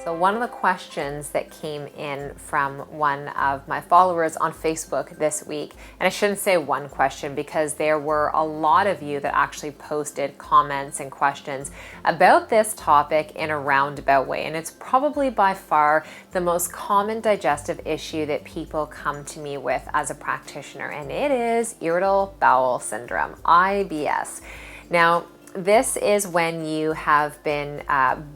So one of the questions that came in from one of my followers on Facebook this week, and I shouldn't say one question because there were a lot of you that actually posted comments and questions about this topic in a roundabout way. And it's probably by far the most common digestive issue that people come to me with as a practitioner, and it is irritable bowel syndrome, IBS. Now, this is when you have been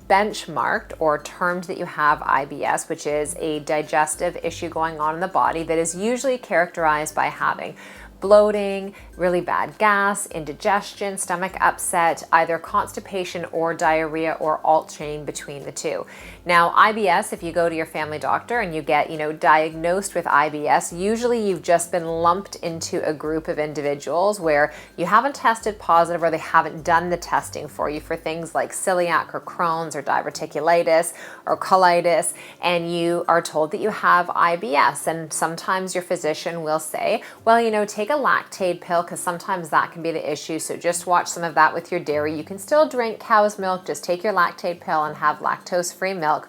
benchmarked or termed that you have IBS, which is a digestive issue going on in the body that is usually characterized by having bloating, really bad gas, indigestion, stomach upset, either constipation or diarrhea, or alternating between the two. Now, IBS, if you go to your family doctor and you get, diagnosed with IBS, usually you've just been lumped into a group of individuals where you haven't tested positive or they haven't done the testing for you for things like celiac or Crohn's or diverticulitis or colitis, and you are told that you have IBS. And sometimes your physician will say, well, take a lactate pill, because sometimes that can be the issue. So just watch some of that with your dairy. You can still drink cow's milk, just take your lactate pill and have lactose-free milk.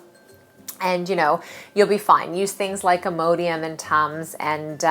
And, you'll be fine. Use things like Imodium and Tums. And,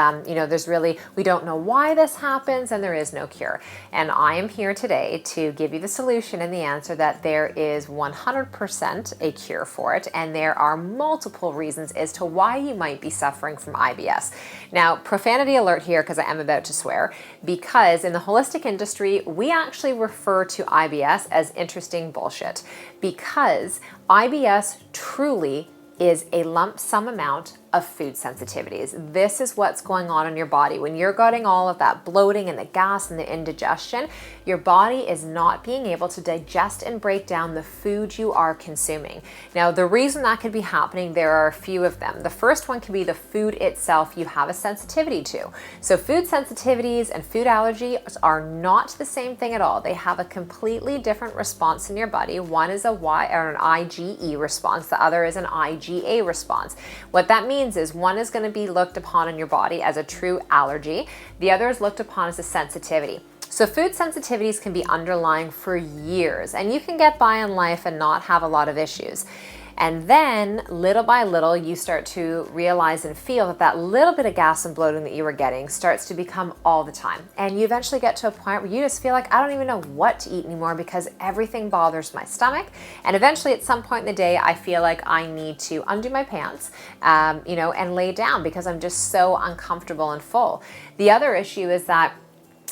we don't know why this happens, and there is no cure. And I am here today to give you the solution and the answer that there is 100% a cure for it. And there are multiple reasons as to why you might be suffering from IBS. Now, profanity alert here, because I am about to swear, because in the holistic industry, we actually refer to IBS as interesting bullshit, because IBS truly is a lump sum amount of food sensitivities. This is what's going on in your body. When you're getting all of that bloating and the gas and the indigestion, your body is not being able to digest and break down the food you are consuming. Now, the reason that could be happening, there are a few of them. The first one can be the food itself you have a sensitivity to. So food sensitivities and food allergies are not the same thing at all. They have a completely different response in your body. One is an IgE response, the other is an IgA response. What that means is one is going to be looked upon in your body as a true allergy. The other is looked upon as a sensitivity. So food sensitivities can be underlying for years, and you can get by in life and not have a lot of issues. And then little by little, you start to realize and feel that little bit of gas and bloating that you were getting starts to become all the time. And you eventually get to a point where you just feel like, I don't even know what to eat anymore because everything bothers my stomach. And eventually at some point in the day, I feel like I need to undo my pants, and lay down because I'm just so uncomfortable and full. The other issue is that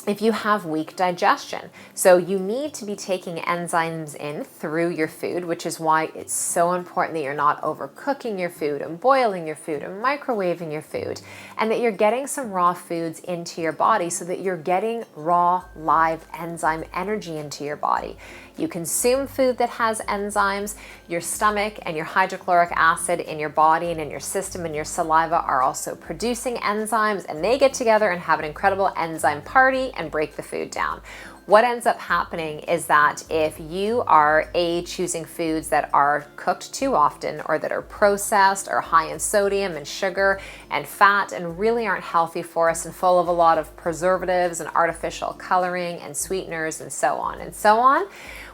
if you have weak digestion. So you need to be taking enzymes in through your food, which is why it's so important that you're not overcooking your food and boiling your food and microwaving your food, and that you're getting some raw foods into your body so that you're getting raw, live enzyme energy into your body. You consume food that has enzymes, your stomach and your hydrochloric acid in your body and in your system and your saliva are also producing enzymes, and they get together and have an incredible enzyme party and break the food down. What ends up happening is that if you are choosing foods that are cooked too often or that are processed or high in sodium and sugar and fat and really aren't healthy for us and full of a lot of preservatives and artificial coloring and sweeteners and so on,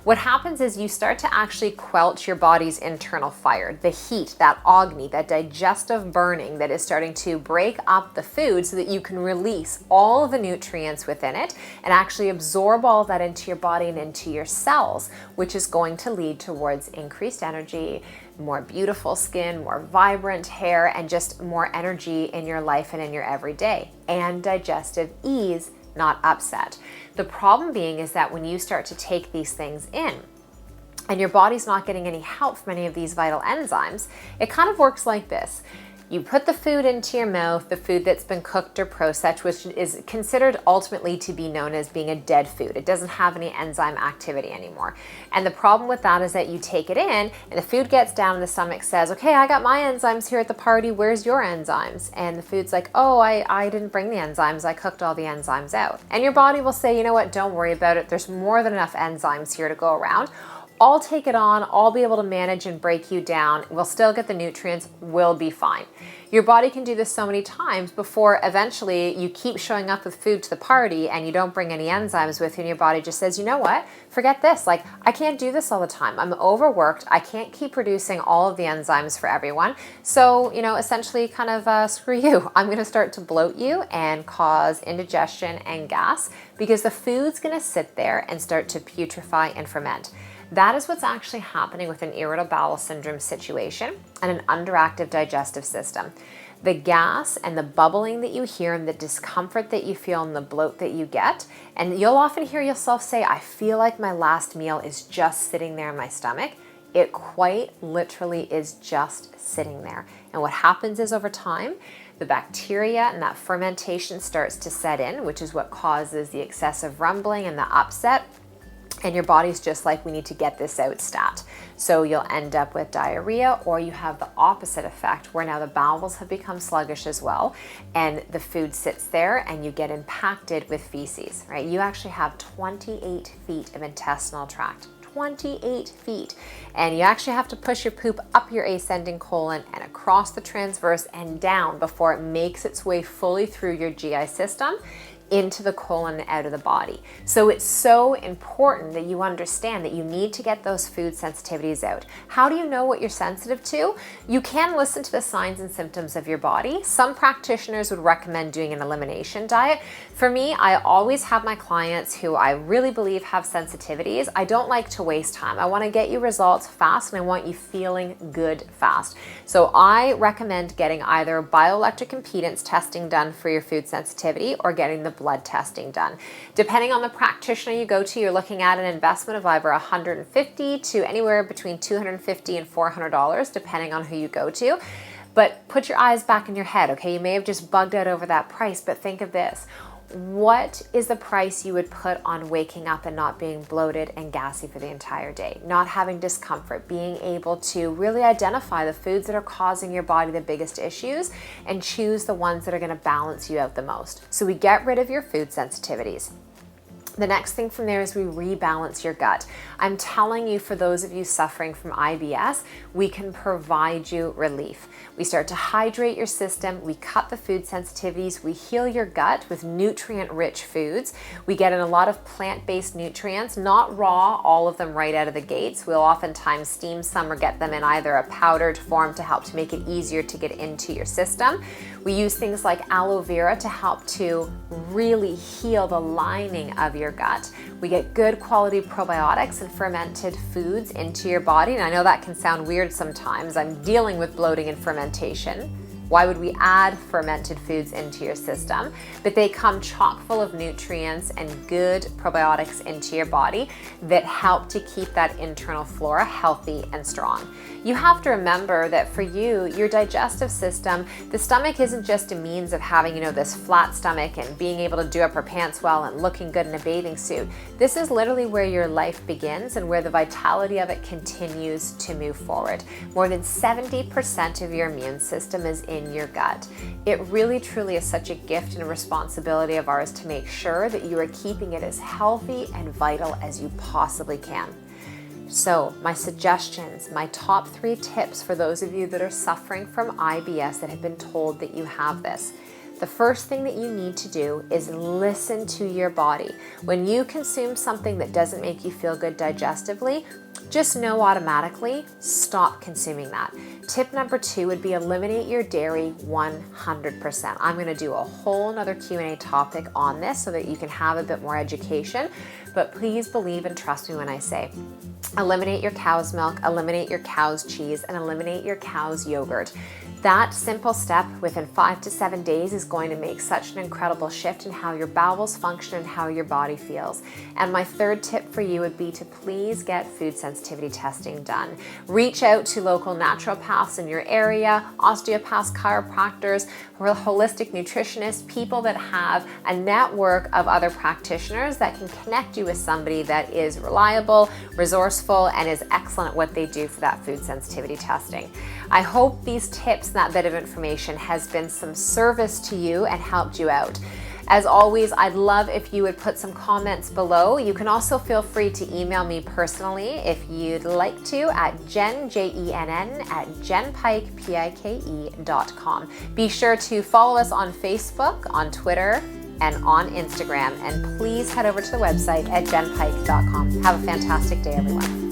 what happens is you start to actually quelch your body's internal fire, the heat, that agni, that digestive burning that is starting to break up the food so that you can release all of the nutrients within it and actually absorb all of that into your body and into your cells, which is going to lead towards increased energy, more beautiful skin, more vibrant hair, and just more energy in your life and in your everyday, and digestive ease, not upset. The problem being is that when you start to take these things in and your body's not getting any help from any of these vital enzymes, it kind of works like this. You put the food into your mouth, the food that's been cooked or processed, which is considered ultimately to be known as being a dead food. It doesn't have any enzyme activity anymore. And the problem with that is that you take it in and the food gets down and the stomach says, okay, I got my enzymes here at the party, where's your enzymes? And the food's like, oh, I didn't bring the enzymes, I cooked all the enzymes out. And your body will say, you know what, don't worry about it, there's more than enough enzymes here to go around. I'll take it on, I'll be able to manage and break you down, we'll still get the nutrients, we'll be fine. Your body can do this so many times before eventually you keep showing up with food to the party and you don't bring any enzymes with you, and your body just says, you know what, forget this, like I can't do this all the time. I'm overworked, I can't keep producing all of the enzymes for everyone. So, essentially kind of screw you. I'm gonna start to bloat you and cause indigestion and gas because the food's gonna sit there and start to putrefy and ferment. That is what's actually happening with an irritable bowel syndrome situation and an underactive digestive system. The gas and the bubbling that you hear and the discomfort that you feel and the bloat that you get, and you'll often hear yourself say, I feel like my last meal is just sitting there in my stomach. It quite literally is just sitting there. And what happens is over time, the bacteria and that fermentation starts to set in, which is what causes the excessive rumbling and the upset. And your body's just like, we need to get this out stat. So you'll end up with diarrhea, or you have the opposite effect where now the bowels have become sluggish as well, and the food sits there and you get impacted with feces, right? You actually have 28 feet of intestinal tract. 28 feet. And you actually have to push your poop up your ascending colon and across the transverse and down before it makes its way fully through your GI system into the colon and out of the body. So it's so important that you understand that you need to get those food sensitivities out. How do you know what you're sensitive to? You can listen to the signs and symptoms of your body. Some practitioners would recommend doing an elimination diet. For me, I always have my clients who I really believe have sensitivities. I don't like to waste time. I want to get you results fast and I want you feeling good fast. So I recommend getting either bioelectric impedance testing done for your food sensitivity or getting the blood testing done. Depending on the practitioner you go to, you're looking at an investment of either $150 to anywhere between $250 and $400, depending on who you go to. But put your eyes back in your head, okay? You may have just bugged out over that price, but think of this. What is the price you would put on waking up and not being bloated and gassy for the entire day, not having discomfort, being able to really identify the foods that are causing your body the biggest issues and choose the ones that are going to balance you out the most? So we get rid of your food sensitivities. The next thing from there is we rebalance your gut. I'm telling you, for those of you suffering from IBS, we can provide you relief. We start to hydrate your system, we cut the food sensitivities, we heal your gut with nutrient-rich foods. We get in a lot of plant-based nutrients, not raw, all of them right out of the gates. We'll oftentimes steam some or get them in either a powdered form to help to make it easier to get into your system. We use things like aloe vera to help to really heal the lining of your gut. We get good quality probiotics and fermented foods into your body. And I know that can sound weird sometimes. I'm dealing with bloating and fermentation. Why would we add fermented foods into your system? But they come chock full of nutrients and good probiotics into your body that help to keep that internal flora healthy and strong. You have to remember that for you, your digestive system, the stomach isn't just a means of having, this flat stomach and being able to do up her pants well and looking good in a bathing suit. This is literally where your life begins and where the vitality of it continues to move forward. More than 70% of your immune system is in your gut. It really truly is such a gift and a responsibility of ours to make sure that you are keeping it as healthy and vital as you possibly can. So my suggestions, my top 3 tips for those of you that are suffering from IBS that have been told that you have this. The first thing that you need to do is listen to your body. When you consume something that doesn't make you feel good digestively, just know automatically, stop consuming that. Tip number 2 would be eliminate your dairy 100%. I'm going to do a whole nother Q&A topic on this so that you can have a bit more education, but please believe and trust me when I say eliminate your cow's milk, eliminate your cow's cheese, and eliminate your cow's yogurt. That simple step within 5 to 7 days is going to make such an incredible shift in how your bowels function and how your body feels. And my third tip for you would be to please get food sensitivity testing done. Reach out to local naturopaths in your area, osteopaths, chiropractors, holistic nutritionists, people that have a network of other practitioners that can connect you with somebody that is reliable, resourceful, and is excellent at what they do for that food sensitivity testing. I hope these tips and that bit of information has been some service to you and helped you out. As always, I'd love if you would put some comments below. You can also feel free to email me personally if you'd like to at jenpike@jenpike.com. Be sure to follow us on Facebook, on Twitter, and on Instagram. And please head over to the website at jenpike.com. Have a fantastic day, everyone.